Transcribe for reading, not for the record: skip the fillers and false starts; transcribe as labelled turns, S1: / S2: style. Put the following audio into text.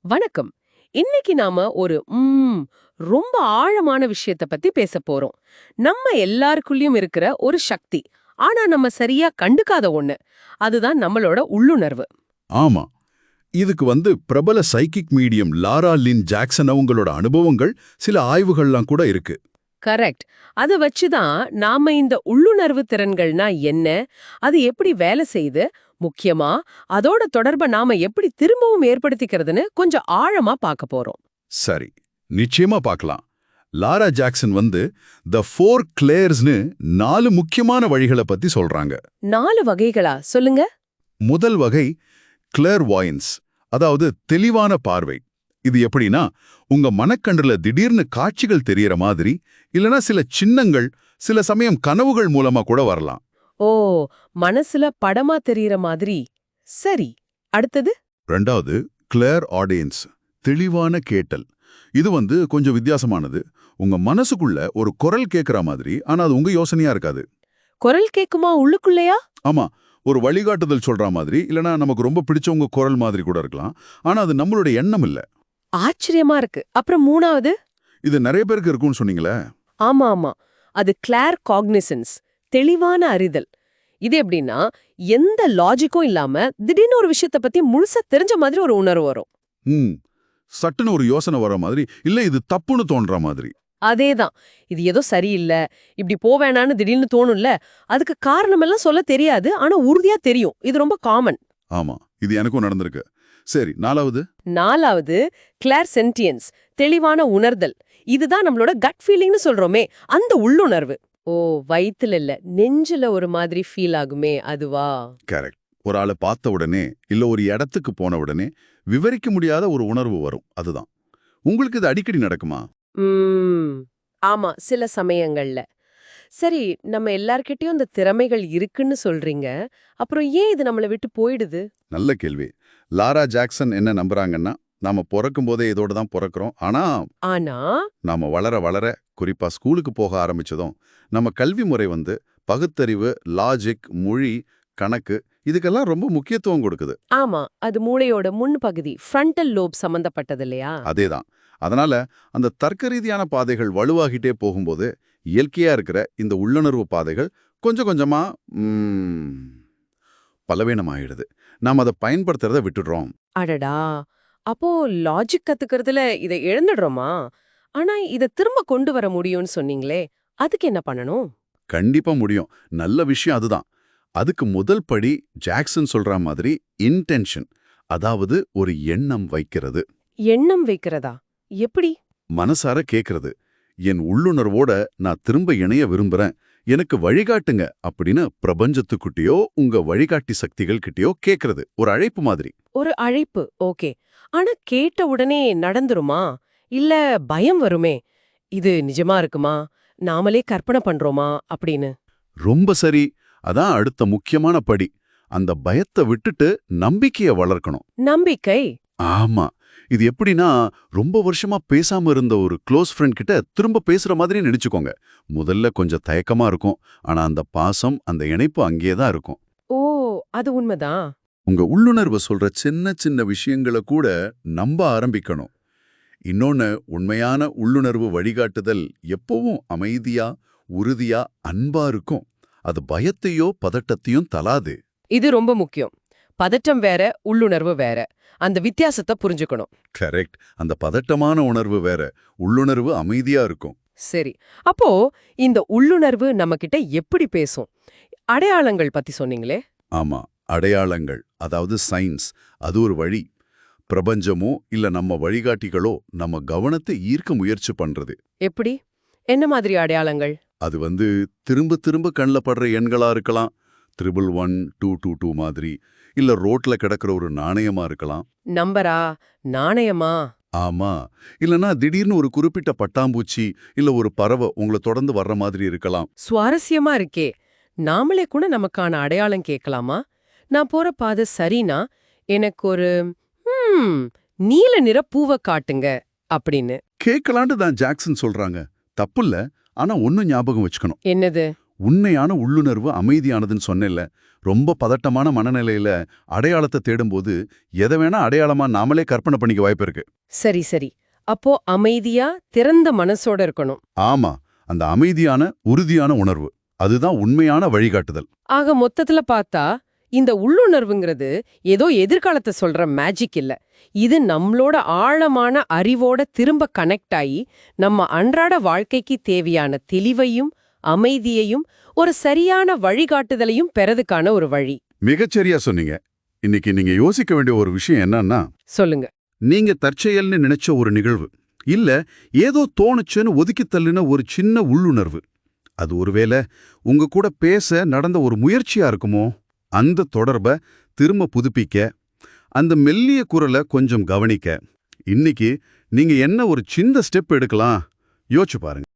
S1: வணக்கம். இன்னைக்கு நாம ஒரு ரொம்ப ஆழமான விஷயத்த பத்தி பேசப் போறோம். நம்ம எல்லாருக்குள்ளயும் இருக்கிற ஒரு சக்தி. ஆனா நம்ம சரியா கண்டுக்காத ஒண்ணு. அதுதான் நம்மளோட உள்ளுணர்வு.
S2: ஆமா. இதுக்கு பிரபல சைக்கிக் மீடியம் லாரா லின் ஜாக்சன் அவங்களோட அனுபவங்கள், சில ஆய்வுகள்லாம் கூட இருக்கு.
S1: கரெக்ட். அத வச்சுதான் நாம இந்த உள்ளுணர்வு திறன்கள்னா என்ன? அது எப்படி வேலை செய்யுது? முக்கியமா அதோட தொடர்பை நாம எப்படி திரும்பவும் ஏற்படுத்திக்கிறதுன்னு கொஞ்சம் ஆழமா பார்க்க போறோம்.
S2: சரி, நிச்சயமா பார்க்கலாம். லாரா ஜாக்சன் த 4 கிளேர்ஸ்னு 4 முக்கியமான வழிகளை பத்தி சொல்றாங்க.
S1: 4 வகைகளா? சொல்லுங்க.
S2: முதல் வகை கிளேர்வாயன்ஸ், அதாவது தெளிவான பார்வை. இது எப்படின்னா, உங்க மனக்கண்ணுல திடீர்னு காட்சிகள் தெரியற மாதிரி, இல்லனா சில சின்னங்கள், சில சமயம் கனவுகள் மூலமா கூட வரலாம்.
S1: ஓ, மனசுல படமா தெரியற மாதிரி. சரி, அடுத்தது?
S2: ரெண்டாவது கிளேர் ஆடியன்ஸ், தெளிவான கேட்டல். இது கொஞ்சம் வித்தியாசமானது. உங்க மனசுக்குள்ள ஒரு குரல் கேட்கிற மாதிரி, ஆனா அது உங்க யோசனையா இருக்காது.
S1: குரல் கேக்குமா உள்ளுக்குள்ளயா?
S2: ஆமா, ஒரு வழிகாட்டுதல் சொல்ற மாதிரி, இல்லனா நமக்கு ரொம்ப பிடிச்சவங்க குரல் மாதிரி கூட இருக்கலாம். ஆனா அது நம்மளுடைய எண்ணம் இல்ல.
S1: ஆச்சரியமா இருக்கு. அப்புறம் 3வது?
S2: இது நிறைய பேருக்கு இருக்கும்னு சொன்னீங்களே.
S1: ஆமா ஆமா, அது கிளார் காக்னிசன்ஸ், தெளிவான அறிதல். இது எப்படின்னா, எந்த லாஜிக்கும் இல்லாம திடீர்னு ஒரு விஷயத்த பத்தி முழுசா தெரிஞ்ச மாதிரி ஒரு உணர்வு வரும்.
S2: ம் சட்டுன்னு ஒரு யோசனை வர மாதிரி, இல்ல இது தப்புன்னு தோன்ற மாதிரி.
S1: அதேதான். இது ஏதோ சரியில்ல, இப்படி போவேணான்னு திடீர்னு தோணும்ல. அதுக்கு காரணமெல்லாம் சொல்ல தெரியாது, ஆனா உறுதியா தெரியும். இது ரொம்ப காமன்.
S2: ஆமா, இது எனக்கும் நடந்திருக்கு. சரி, 4வது?
S1: 4வது கிளார் சென்டியன்ஸ், தெளிவான உணர்தல். இதுதான் நம்மளோட கட் ஃபீலிங்னு சொல்றோமே, அந்த உள்ளுணர்வு. ஓ, வயித்துல இல்ல, நெஞ்சில ஒரு மாதிரி ஃபீல் ஆகுமே, அதுவா?
S2: கரெக்ட். ஒரு ஆளை பார்த்த உடனே, இல்ல ஒரு இடத்துக்கு போன உடனே விவரிக்க முடியாத ஒரு உணர்வு வரும். அதுதான். உங்களுக்கு இது அடிக்கடி நடக்குமா?
S1: ம். ஆமா, சில சமயங்கள்ல. சரி, நம்ம எல்லார்கிட்டயும் இந்த திறமைகள் இருக்குன்னு சொல்றீங்க. அப்புறம் ஏன் இது நம்மள விட்டு போயிடுது?
S2: நல்ல கேள்வி. லாரா ஜாக்சன் என்ன நம்புறாங்கன்னா, நாம பொறக்கும் போதே இதோட தான் பொறக்கிறோம். ஆனா
S1: ஆனா,
S2: நாம வளர வளர, குறிப்பா ஸ்கூலுக்கு போக ஆரம்பிச்சதும், நம்ம கல்வி முறை பகுத்தறிவு, லாஜிக், மொழி, கணக்கு இதுக்கெல்லாம் ரொம்ப முக்கியத்துவம் கொடுக்குது.
S1: ஆமா, அது மூளையோட முன் பகுதி, ஃப்ரண்டல் லோப் சம்பந்தப்பட்டது இல்லையா?
S2: அதேதான். அதனால அந்த தர்க்க ரீதியான பாதைகள் வலுவாகிட்டே போகும்போது, இயற்கையா இருக்கிற இந்த உள்ளுணர்வு பாதைகள் கொஞ்சம் கொஞ்சமா பலவீனமாயிடுது. நாம அதை பயன்படுத்துறத விட்டுடுறோம்.
S1: அடடா! அப்போ லாஜிக் கத்துக்கிறதுல இத இழந்துடுறோமா? ஆனா இத திரும்ப கொண்டு வர முடியும்னு சொன்னீங்களே, அதுக்கு என்ன பண்ணணும்?
S2: கண்டிப்பா முடியும். நல்ல விஷயம் அதுதான். அதுக்கு முதல் படி ஜாக்சன் சொல்ற மாதிரி இன்டென்ஷன், அதாவது ஒரு எண்ணம் வைக்கிறது.
S1: எண்ணம் வைக்கிறதா? எப்படி?
S2: மனசார கேக்குறது. என் உள்ளுணர்வோட நான் திரும்ப இணைய விரும்புறேன், எனக்கு வழிகாட்டுங்க அப்படின்னு பிரபஞ்சத்துக்கிட்டயோ உங்க வழிகாட்டி சக்திகள் கிட்டயோ கேக்குறது. ஒரு அழைப்பு மாதிரி.
S1: ஒரு அழைப்பு, ஓகே. ஆனா கேட்ட உடனே நடந்துருமா? இல்ல பயம் வருமே? இது நிஜமா இருக்குமா? நாமளே கற்பனை பண்றோமா? அப்படின்னு.
S2: ரொம்ப சரி. அதான் அடுத்த முக்கியமான படி. அந்த பயத்தை விட்டுட்டு நம்பிக்கைய வளர்க்கணும்.
S1: நம்பிக்கை?
S2: ஆமா. இது எப்படின்னா, ரொம்ப வருஷமா பேசாம இருந்த ஒரு க்ளோஸ் ஃப்ரெண்ட் கிட்ட திரும்ப பேசுற மாதிரி நினைச்சுக்கோங்க. முதல்ல கொஞ்சம் தயக்கமா இருக்கும். ஆனா அந்த பாசம், அந்த இணைப்பு அங்கேயே தான் இருக்கும்.
S1: ஓ, அது உண்மைதான்.
S2: உங்க உள்ளுணர்வு சொல்ற சின்ன சின்ன விஷயங்களை கூட நம்ப ஆரம்பிக்கணும். இன்னொன்னு, உண்மையான உள்ளுணர்வு வழிகாட்டுதல் எப்பவும் அமைதியா, உறுதியா, அன்பா இருக்கும். அது பயத்தையோ பதட்டத்தையும் தராது.
S1: இது ரொம்ப முக்கியம். பதட்டம் வேற, உள்ளுணர்வு வேற. அந்த வித்தியாசத்தை புரிஞ்சுக்கணும்.
S2: கரெக்ட். அந்த பதட்டமான உணர்வு வேற, உள்ளுணர்வு அமைதியா இருக்கும்.
S1: சரி. அப்போ இந்த உள்ளுணர்வு நம்மகிட்ட எப்படி பேசும்? அடையாளங்கள் பத்தி சொன்னீங்களே.
S2: ஆமா, அடையாளங்கள், அதாவது சைன்ஸ், அது ஒரு வழி. பிரபஞ்சமோ இல்ல நம்ம வழிகாட்டிகளோ நம்ம கவனத்தை ஈர்க்க முயற்சி பண்றது.
S1: எப்படி? என்ன மாதிரி அடையாளங்கள்?
S2: அது திரும்ப திரும்ப கண்ல படுற எண்களா இருக்கலாம். 111, 222 மாதிரி. இல்ல ரோட்ல கிடக்கிற ஒரு நாணயமா இருக்கலாம்.
S1: நம்பரா? நாணயமா?
S2: ஆமா. இல்லனா திடீர்னு ஒரு குறிப்பிட்ட பட்டாம்பூச்சி, இல்ல ஒரு பறவை உங்கள தொடர்ந்து வர்ற மாதிரி இருக்கலாம்.
S1: சுவாரஸ்யமா இருக்கே. நாமளே கூட நமக்கான அடையாளம் கேட்கலாமா? நான் போற பாதை சரினா, எனக்கு ஒரு நீல நிற பூவ காட்டுங்க அப்படின்னு.
S2: கேட்கலான்னு தான் ஜாக்சன் சொல்றாங்க. தப்புல்ல. ஆனா ஒண்ணும் ஞாபகம் வச்சுக்கணும்.
S1: என்னது?
S2: உண்மையான உள்ளுணர்வு அமைதியானதுன்னு சொன்னேன்ல. ரொம்ப பதட்டமான மனநிலையில அடையாளத்தை தேடும்போது எதை வேணா அடையாளமா நாமளே கற்பனை பண்ணிக்க வாய்ப்பு இருக்கு.
S1: சரி சரி. அப்போ அமைதியா திறந்த மனசோட இருக்கணும்.
S2: ஆமா, அந்த அமைதியான உறுதியான உணர்வு அதுதான் உண்மையான வழிகாட்டுதல்.
S1: ஆக மொத்தத்துல பார்த்தா இந்த உள்ளுணர்வுங்கிறது ஏதோ எதிர்காலத்தை சொல்ற மேஜிக் இல்ல. இது நம்மளோட ஆழமான அறிவோட திரும்ப கனெக்ட் ஆகி நம்ம அன்றாட வாழ்க்கைக்கு தேவையான தெளிவையும் அமைதியையும் ஒரு சரியான வழிகாட்டுதலையும் பெறதுக்கான ஒரு வழி.
S2: மிகச்சரியா சொன்னீங்க. இன்னைக்கு நீங்க யோசிக்க வேண்டிய ஒரு விஷயம் என்னன்னா,
S1: சொல்லுங்க.
S2: நீங்க தற்செயல்னு நினைச்ச ஒரு நிகழ்வு இல்ல ஏதோ தோணுச்சுன்னு ஒதுக்கி தள்ளின ஒரு சின்ன உள்ளுணர்வு, அது ஒருவேளை உங்க கூட பேச நடந்த ஒரு முயற்சியா இருக்குமோ? அந்த தொடர்பை திரும்ப புதுப்பிக்க, அந்த மெல்லிய குரலை கொஞ்சம் கவனிக்க இன்னைக்கு நீங்க என்ன ஒரு சின்ன ஸ்டெப் எடுக்கலாம் யோசிச்சு பாருங்க.